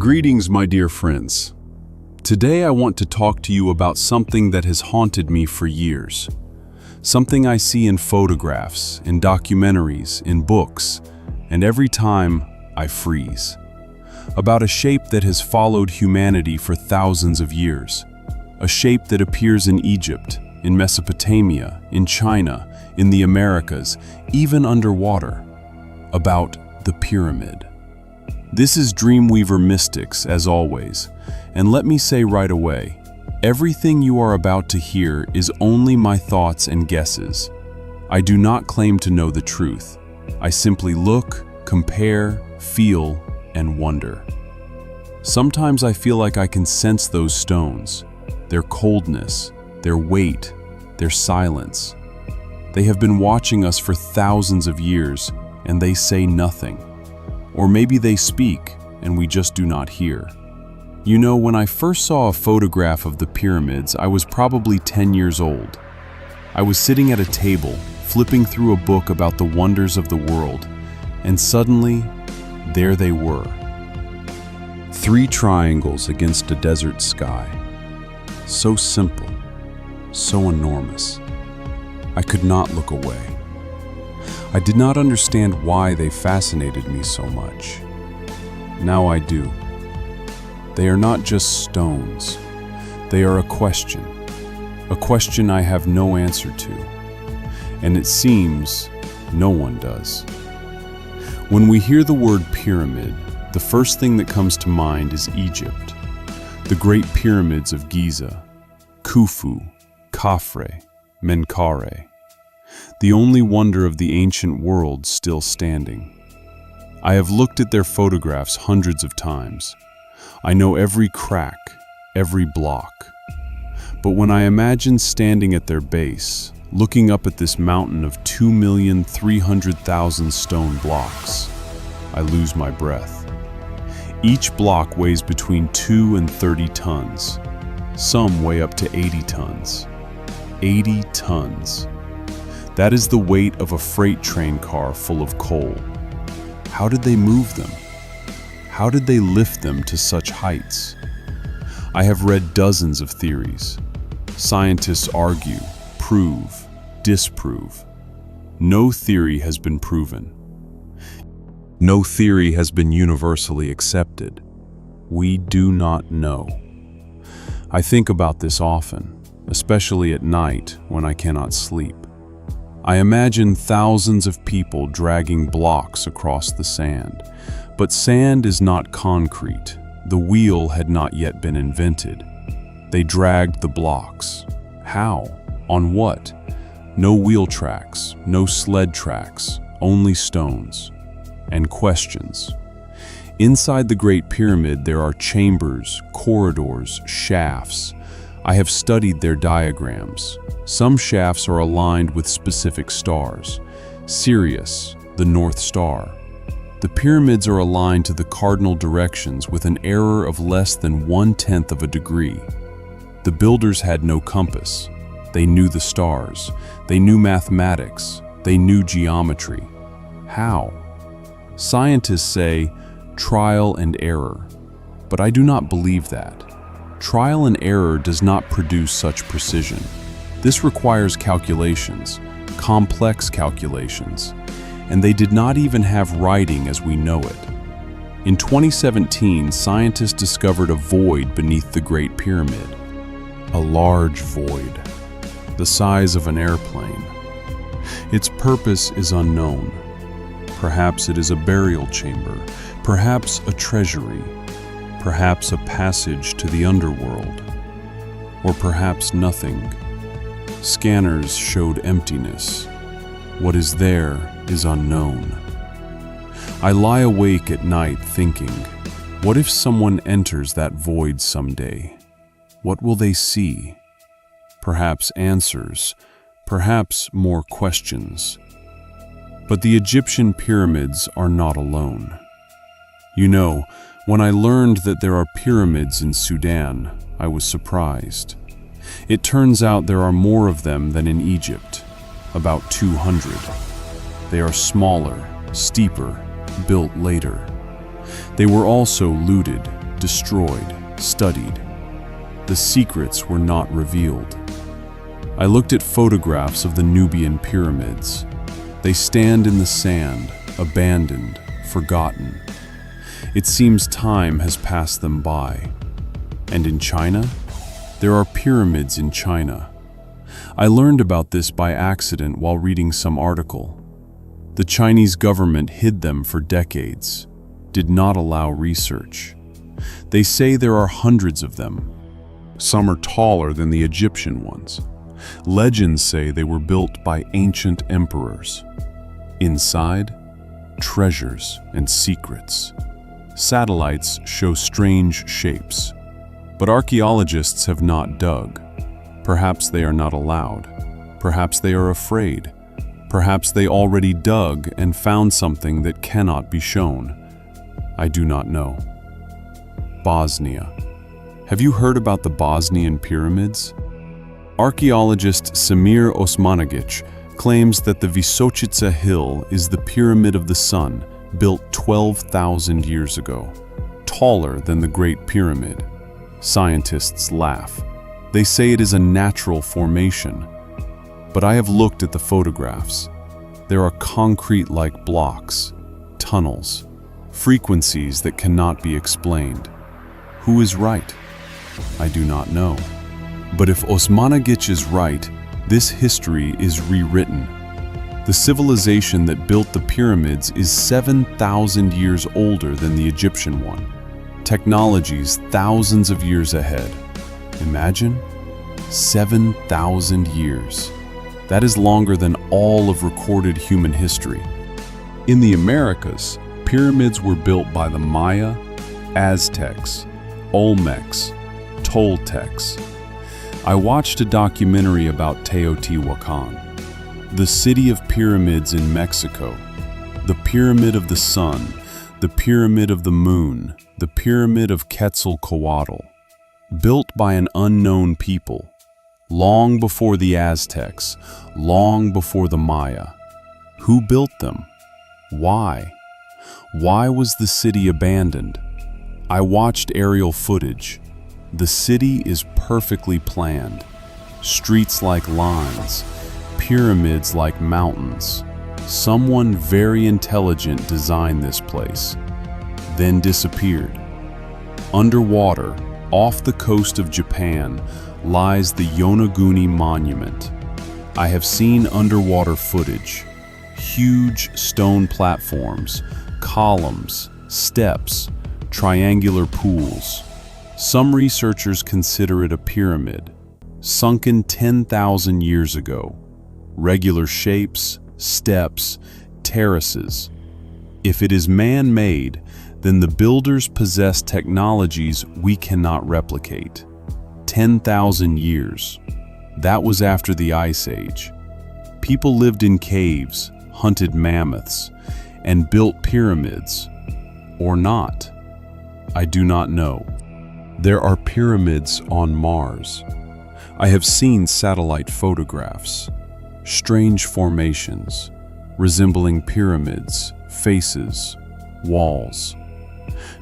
Greetings, my dear friends. Today I want to talk to you about something that has haunted me for years. Something I see in photographs, in documentaries, in books, and every time I freeze. About a shape that has followed humanity for thousands of years. A shape that appears in Egypt, in Mesopotamia, in China, in the Americas, even underwater. About the pyramid. This is Dreamweaver Mystics, as always, and let me say right away, everything you are about to hear is only my thoughts and guesses. I do not claim to know the truth. I simply look, compare, feel, and wonder. Sometimes I feel like I can sense those stones, their coldness, their weight, their silence. They have been watching us for thousands of years, and they say nothing. Or maybe they speak, and we just do not hear. You know, when I first saw a photograph of the pyramids, I was probably 10 years old. I was sitting at a table, flipping through a book about the wonders of the world, and suddenly, there they were. 3 triangles against a desert sky. So simple, so enormous. I could not look away. I did not understand why they fascinated me so much. Now I do. They are not just stones. They are a question I have no answer to. And it seems no one does. When we hear the word pyramid, the first thing that comes to mind is Egypt. The great pyramids of Giza, Khufu, Khafre, Menkaure. The only wonder of the ancient world still standing. I have looked at their photographs hundreds of times. I know every crack, every block. But when I imagine standing at their base, looking up at this mountain of 2,300,000 stone blocks, I lose my breath. Each block weighs between 2 and 30 tons. Some weigh up to 80 tons. 80 tons. That is the weight of a freight train car full of coal. How did they move them? How did they lift them to such heights? I have read dozens of theories. Scientists argue, prove, disprove. No theory has been proven. No theory has been universally accepted. We do not know. I think about this often, especially at night when I cannot sleep. I imagine thousands of people dragging blocks across the sand. But sand is not concrete. The wheel had not yet been invented. They dragged the blocks. How? On what? No wheel tracks, no sled tracks, only stones. And questions. Inside the Great Pyramid there are chambers, corridors, shafts. I have studied their diagrams. Some shafts are aligned with specific stars. Sirius, the North Star. The pyramids are aligned to the cardinal directions with an error of less than 1/10 of a degree. The builders had no compass. They knew the stars. They knew mathematics. They knew geometry. How? Scientists say trial and error, but I do not believe that. Trial and error does not produce such precision. This requires calculations, complex calculations, and they did not even have writing as we know it. In 2017, scientists discovered a void beneath the Great Pyramid. A large void, the size of an airplane. Its purpose is unknown. Perhaps it is a burial chamber, perhaps a treasury, perhaps a passage to the underworld, or perhaps nothing. Scanners showed emptiness. What is there is unknown. I lie awake at night thinking, what if someone enters that void someday? What will they see? Perhaps answers, perhaps more questions. But the Egyptian pyramids are not alone. You know, when I learned that there are pyramids in Sudan, I was surprised. It turns out there are more of them than in Egypt, about 200. They are smaller, steeper, built later. They were also looted, destroyed, studied. The secrets were not revealed. I looked at photographs of the Nubian pyramids. They stand in the sand, abandoned, forgotten. It seems time has passed them by. And in China? There are pyramids in China. I learned about this by accident while reading some article. The Chinese government hid them for decades, did not allow research. They say there are hundreds of them. Some are taller than the Egyptian ones. Legends say they were built by ancient emperors. Inside, treasures and secrets. Satellites show strange shapes, but archaeologists have not dug. Perhaps they are not allowed. Perhaps they are afraid. Perhaps they already dug and found something that cannot be shown. I do not know. Bosnia. Have you heard about the Bosnian pyramids? Archaeologist Samir Osmanagic claims that the Visočica Hill is the Pyramid of the Sun, built 12,000 years ago, taller than the Great Pyramid. Scientists laugh. They say it is a natural formation. But I have looked at the photographs. There are concrete-like blocks, tunnels, frequencies that cannot be explained. Who is right? I do not know. But if Osmanagic is right, this history is rewritten. The civilization that built the pyramids is 7,000 years older than the Egyptian one. Technologies thousands of years ahead. Imagine 7,000 years. That is longer than all of recorded human history. In the Americas, pyramids were built by the Maya, Aztecs, Olmecs, Toltecs. I watched a documentary about Teotihuacan, the city of pyramids in Mexico, the Pyramid of the Sun, the Pyramid of the Moon, the Pyramid of Quetzalcoatl, built by an unknown people, long before the Aztecs, long before the Maya. Who built them? Why? Why was the city abandoned? I watched aerial footage. The city is perfectly planned. Streets like lines, pyramids like mountains. Someone very intelligent designed this place, then disappeared. Underwater, off the coast of Japan, lies the Yonaguni Monument. I have seen underwater footage. Huge stone platforms, columns, steps, triangular pools. Some researchers consider it a pyramid, sunken 10,000 years ago. Regular shapes, steps, terraces. If it is man-made, then the builders possess technologies we cannot replicate. 10,000 years. That was after the Ice Age. People lived in caves, hunted mammoths, and built pyramids. Or not. I do not know. There are pyramids on Mars. I have seen satellite photographs. Strange formations, resembling pyramids, faces, walls.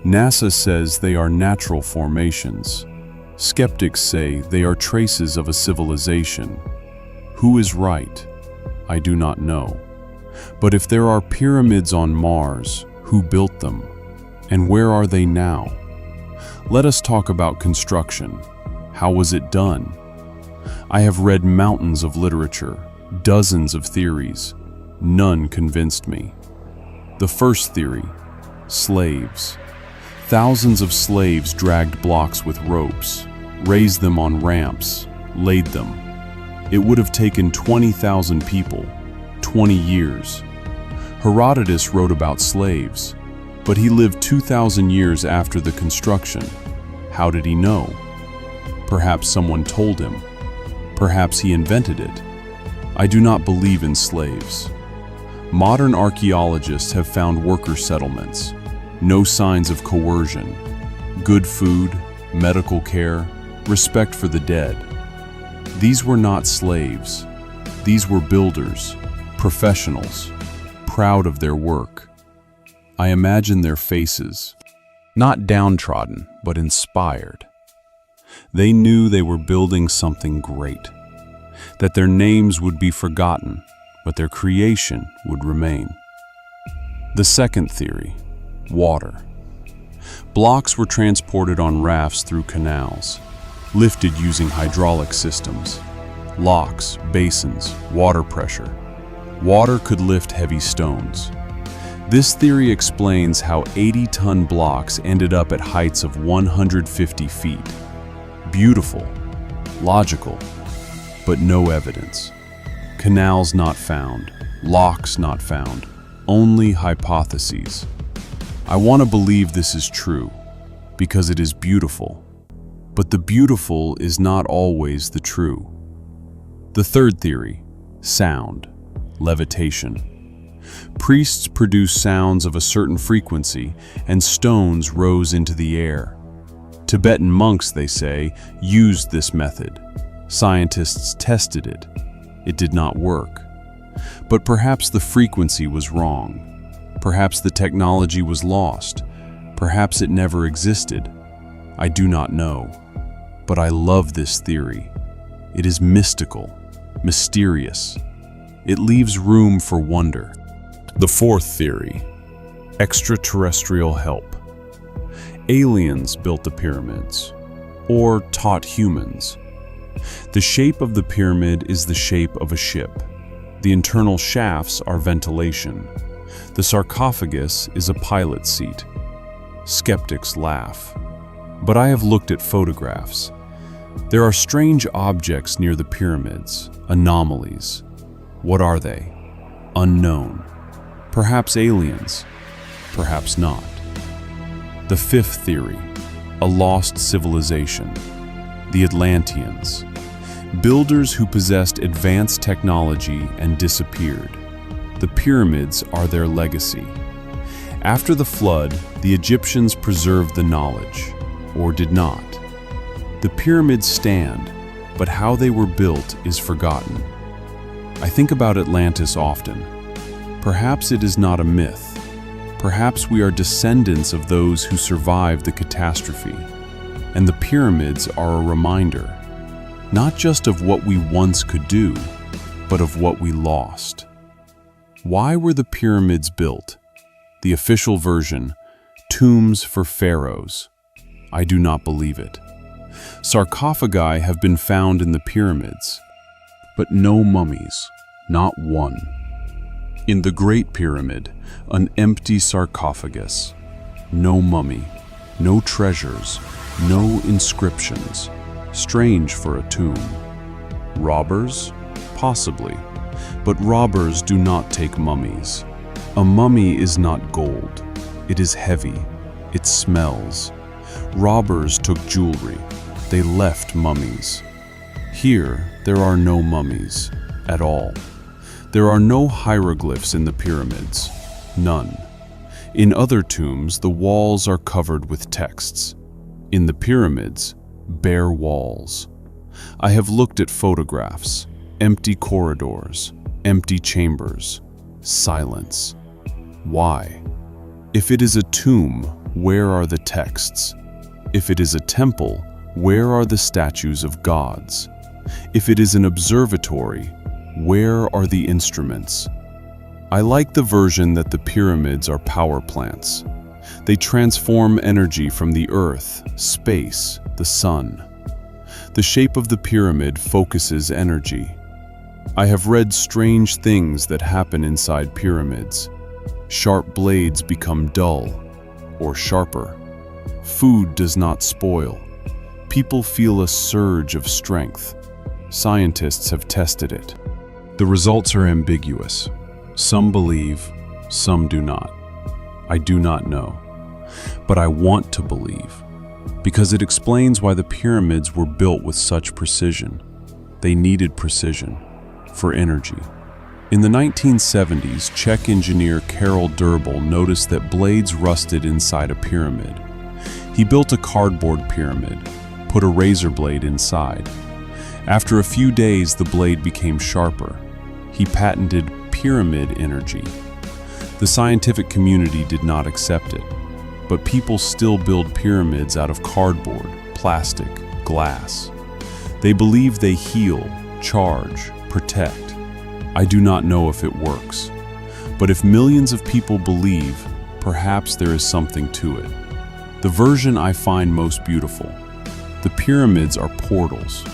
NASA says they are natural formations. Skeptics say they are traces of a civilization. Who is right? I do not know. But if there are pyramids on Mars, who built them? And where are they now? Let us talk about construction. How was it done? I have read mountains of literature, dozens of theories. None convinced me. The first theory, slaves. Thousands of slaves dragged blocks with ropes, raised them on ramps, laid them. It would have taken 20,000 people, 20 years. Herodotus wrote about slaves, but he lived 2,000 years after the construction. How did he know? Perhaps someone told him. Perhaps he invented it. I do not believe in slaves. Modern archaeologists have found worker settlements. No signs of coercion. Good food, medical care, respect for the dead. These were not slaves. These were builders, professionals, proud of their work. I imagine their faces. Not downtrodden, but inspired. They knew they were building something great, that their names would be forgotten, but their creation would remain. The second theory, water. Blocks were transported on rafts through canals, lifted using hydraulic systems, locks, basins, water pressure. Water could lift heavy stones. This theory explains how 80-ton blocks ended up at heights of 150 feet. Beautiful, logical, but no evidence. Canals not found, locks not found, only hypotheses. I want to believe this is true, because it is beautiful. But the beautiful is not always the true. The third theory, sound, levitation. Priests produced sounds of a certain frequency, and stones rose into the air. Tibetan monks, they say, used this method. Scientists tested it. It did not work. But perhaps the frequency was wrong. Perhaps the technology was lost. Perhaps it never existed. I do not know. But I love this theory. It is mystical, mysterious. It leaves room for wonder. The fourth theory, extraterrestrial help. Aliens built the pyramids, or taught humans. The shape of the pyramid is the shape of a ship. The internal shafts are ventilation. The sarcophagus is a pilot's seat. Skeptics laugh. But I have looked at photographs. There are strange objects near the pyramids, anomalies. What are they? Unknown. Perhaps aliens, perhaps not. The fifth theory, a lost civilization. The Atlanteans. Builders who possessed advanced technology and disappeared. The pyramids are their legacy. After the flood, the Egyptians preserved the knowledge, or did not. The pyramids stand, but how they were built is forgotten. I think about Atlantis often. Perhaps it is not a myth. Perhaps we are descendants of those who survived the catastrophe. And the pyramids are a reminder, not just of what we once could do, but of what we lost. Why were the pyramids built? The official version, tombs for pharaohs. I do not believe it. Sarcophagi have been found in the pyramids, but no mummies, not one. In the Great Pyramid, an empty sarcophagus. No mummy, no treasures, no inscriptions. Strange for a tomb. Robbers? Possibly. But robbers do not take mummies. A mummy is not gold. It is heavy. It smells. Robbers took jewelry. They left mummies. Here, there are no mummies at all. There are no hieroglyphs in the pyramids. None. In other tombs, the walls are covered with texts. In the pyramids, bare walls. I have looked at photographs, empty corridors, empty chambers, silence. Why? If it is a tomb, where are the texts? If it is a temple, where are the statues of gods? If it is an observatory, where are the instruments? I like the version that the pyramids are power plants. They transform energy from the earth, space, the sun. The shape of the pyramid focuses energy. I have read strange things that happen inside pyramids. Sharp blades become dull, or sharper. Food does not spoil. People feel a surge of strength. Scientists have tested it. The results are ambiguous. Some believe, some do not. I do not know. But I want to believe, because it explains why the pyramids were built with such precision. They needed precision for energy. In the 1970s, Czech engineer Karel Durbel noticed that blades rusted inside a pyramid. He built a cardboard pyramid, put a razor blade inside. After a few days, the blade became sharper. He patented pyramid energy. The scientific community did not accept it, but people still build pyramids out of cardboard, plastic, glass. They believe they heal, charge, protect. I do not know if it works, but if millions of people believe, perhaps there is something to it. The version I find most beautiful. The pyramids are portals,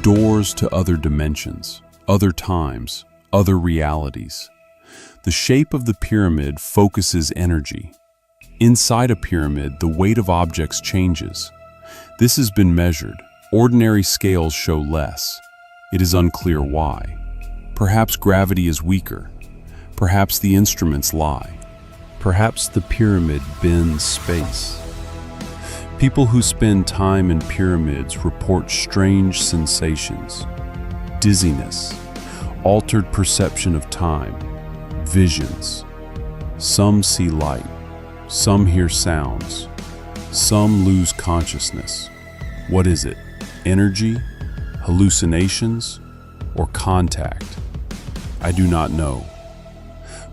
doors to other dimensions, other times, other realities. The shape of the pyramid focuses energy. Inside a pyramid, the weight of objects changes. This has been measured. Ordinary scales show less. It is unclear why. Perhaps gravity is weaker. Perhaps the instruments lie. Perhaps the pyramid bends space. People who spend time in pyramids report strange sensations. Dizziness, altered perception of time, visions. Some see light, some hear sounds, some lose consciousness. What is it? Energy, hallucinations, or contact? I do not know.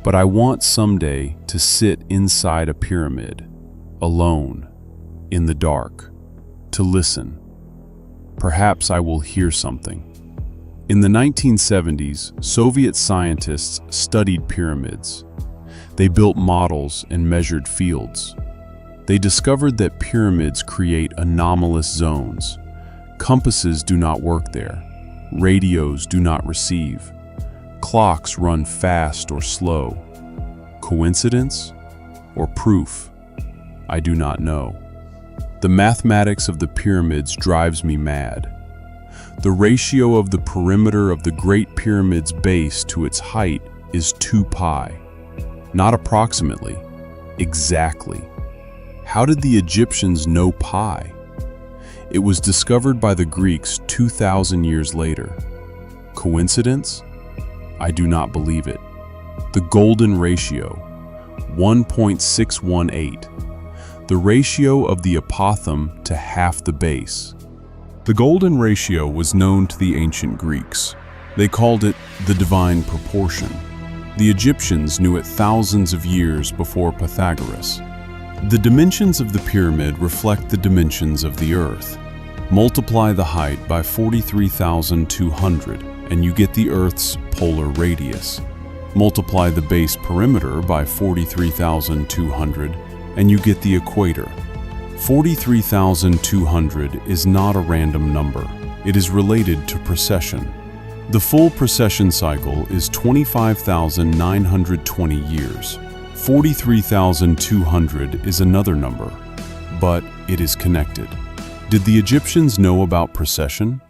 But I want someday to sit inside a pyramid, alone, in the dark, to listen. Perhaps I will hear something. In the 1970s, Soviet scientists studied pyramids. They built models and measured fields. They discovered that pyramids create anomalous zones. Compasses do not work there. Radios do not receive. Clocks run fast or slow. Coincidence or proof? I do not know. The mathematics of the pyramids drives me mad. The ratio of the perimeter of the Great Pyramid's base to its height is 2 pi. Not approximately, exactly. How did the Egyptians know pi? It was discovered by the Greeks 2,000 years later. Coincidence? I do not believe it. The golden ratio, 1.618. The ratio of the apothem to half the base. The golden ratio was known to the ancient Greeks. They called it the divine proportion. The Egyptians knew it thousands of years before Pythagoras. The dimensions of the pyramid reflect the dimensions of the Earth. Multiply the height by 43,200 and you get the Earth's polar radius. Multiply the base perimeter by 43,200 and you get the equator. 43,200 is not a random number. It is related to precession. The full precession cycle is 25,920 years. 43,200 is another number, but it is connected. Did the Egyptians know about precession?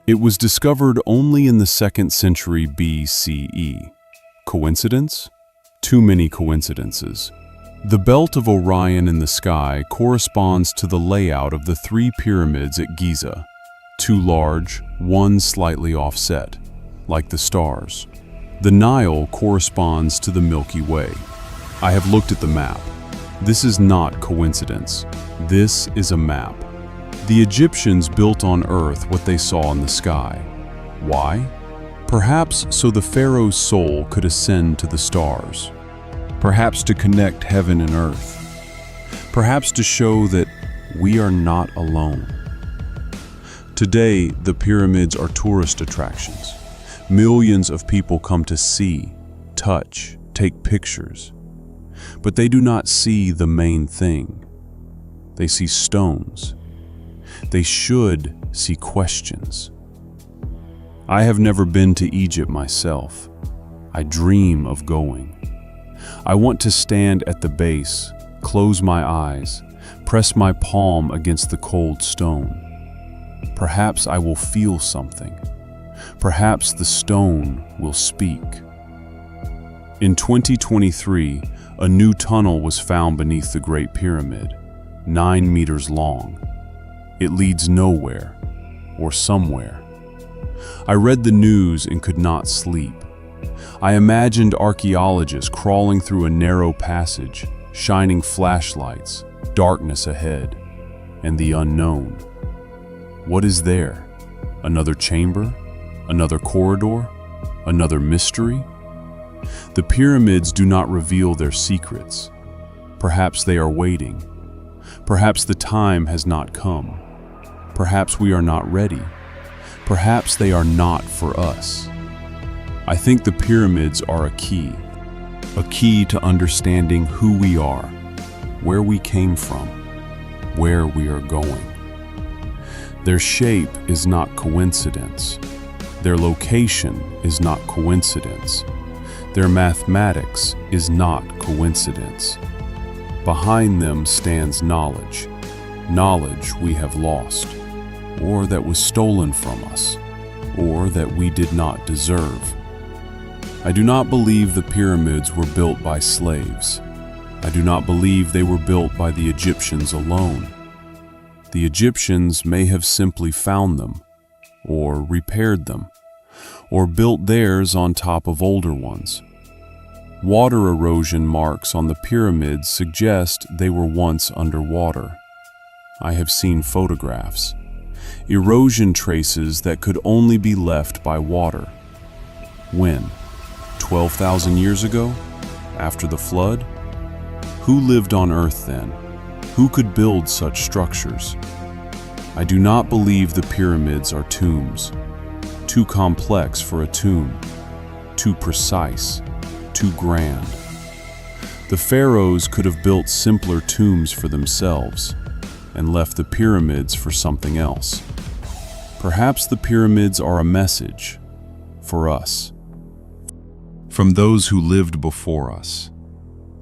It was discovered only in the 2nd century BCE. Coincidence? Too many coincidences. The belt of Orion in the sky corresponds to the layout of the 3 pyramids at Giza. 2 large, 1 slightly offset, like the stars. The Nile corresponds to the Milky Way. I have looked at the map. This is not coincidence. This is a map. The Egyptians built on Earth what they saw in the sky. Why? Perhaps so the pharaoh's soul could ascend to the stars. Perhaps to connect heaven and earth. Perhaps to show that we are not alone. Today, the pyramids are tourist attractions. Millions of people come to see, touch, take pictures. But they do not see the main thing. They see stones. They should see questions. I have never been to Egypt myself. I dream of going. I want to stand at the base, close my eyes, press my palm against the cold stone. Perhaps I will feel something. Perhaps the stone will speak. In 2023, a new tunnel was found beneath the Great Pyramid, 9 meters long. It leads nowhere, or somewhere. I read the news and could not sleep. I imagined archaeologists crawling through a narrow passage, shining flashlights, darkness ahead, and the unknown. What is there? Another chamber? Another corridor? Another mystery? The pyramids do not reveal their secrets. Perhaps they are waiting, Perhaps the time has not come. Perhaps we are not ready. Perhaps they are not for us. I think the pyramids are a key to understanding who we are, where we came from, where we are going. Their shape is not coincidence. Their location is not coincidence. Their mathematics is not coincidence. Behind them stands knowledge we have lost, or that was stolen from us, or that we did not deserve. I do not believe the pyramids were built by slaves. I do not believe they were built by the Egyptians alone. The Egyptians may have simply found them, or repaired them, or built theirs on top of older ones. Water erosion marks on the pyramids suggest they were once underwater. I have seen photographs. Erosion traces that could only be left by water. When? 12,000 years ago? After the flood? Who lived on Earth then? Who could build such structures? I do not believe the pyramids are tombs. Too complex for a tomb. Too precise. Too grand. The pharaohs could have built simpler tombs for themselves and left the pyramids for something else. Perhaps the pyramids are a message for us. From those who lived before us.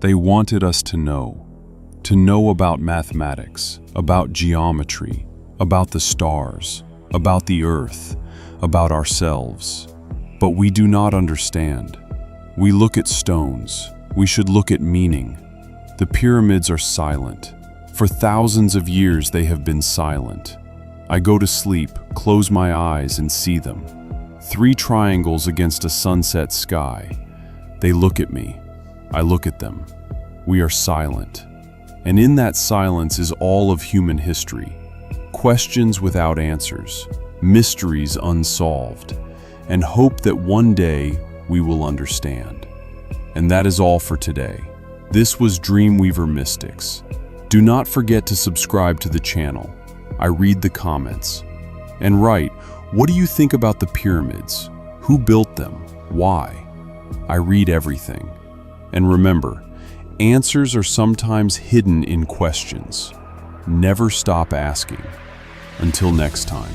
They wanted us to know about mathematics, about geometry, about the stars, about the earth, about ourselves. But we do not understand. We look at stones. We should look at meaning. The pyramids are silent. For thousands of years they have been silent. I go to sleep, close my eyes, and see them. 3 triangles against a sunset sky. They look at me. I look at them. We are silent. And in that silence is all of human history. Questions without answers, mysteries unsolved, and hope that one day we will understand. And that is all for today. This was Dreamweaver Mystics. Do not forget to subscribe to the channel. I read the comments. And write, what do you think about the pyramids? Who built them? Why? I read everything. And remember, answers are sometimes hidden in questions. Never stop asking. Until next time.